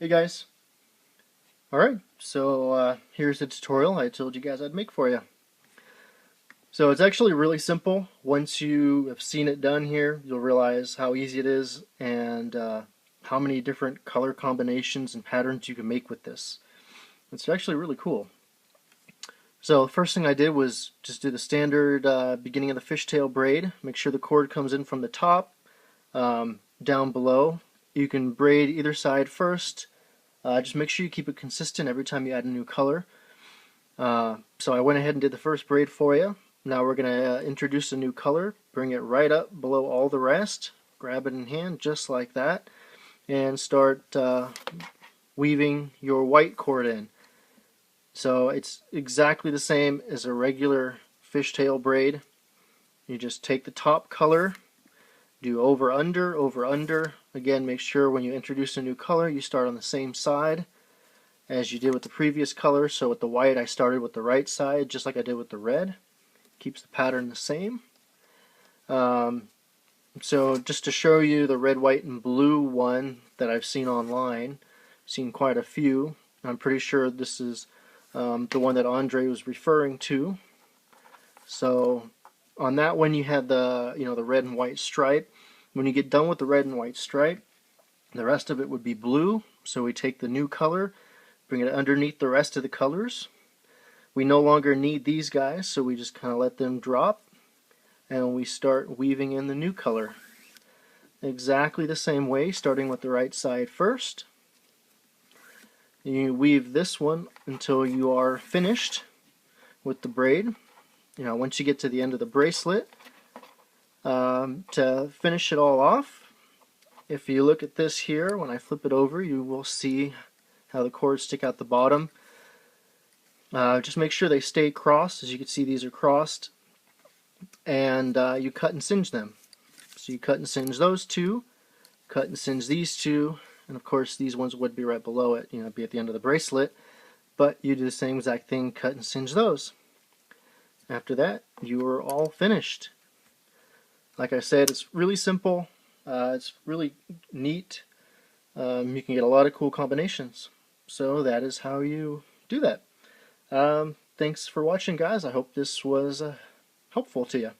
Hey guys. Alright, so here's the tutorial I told you guys I'd make for you. So it's actually really simple. Once you have seen it done here, you'll realize how easy it is and how many different color combinations and patterns you can make with this. It's actually really cool. So the first thing I did was just do the standard beginning of the fishtail braid. Make sure the cord comes in from the top down below. You can braid either side first. Just make sure you keep it consistent every time you add a new color. So I went ahead and did the first braid for you. Now we're going to introduce a new color, bring it right up below all the rest, grab it in hand just like that, and start weaving your white cord in. So it's exactly the same as a regular fishtail braid. You just take the top color, do over under, over under. Again, make sure when you introduce a new color you start on the same side as you did with the previous color. So with the white I started with the right side just like I did with the red. Keeps the pattern the same. So just to show you the red, white, and blue one that I've seen online, seen quite a few. I'm pretty sure this is the one that Andre was referring to. So on that one you had the the red and white stripe. When you get done with the red and white stripe, the rest of it would be blue. So we take the new color, bring it underneath the rest of the colors. We no longer need these guys, so we just kind of let them drop, and we start weaving in the new color. Exactly the same way, starting with the right side first. You weave this one until you are finished with the braid. Once you get to the end of the bracelet, to finish it all off, if you look at this here, when I flip it over, you will see how the cords stick out the bottom. Just make sure they stay crossed. As you can see, these are crossed, and you cut and singe them. So you cut and singe those two, cut and singe these two, and of course these ones would be right below it, be at the end of the bracelet, but you do the same exact thing, cut and singe those. After that, you are all finished. Like I said, it's really simple, it's really neat. You can get a lot of cool combinations. So that is how you do that. Thanks for watching, guys. I hope this was helpful to you.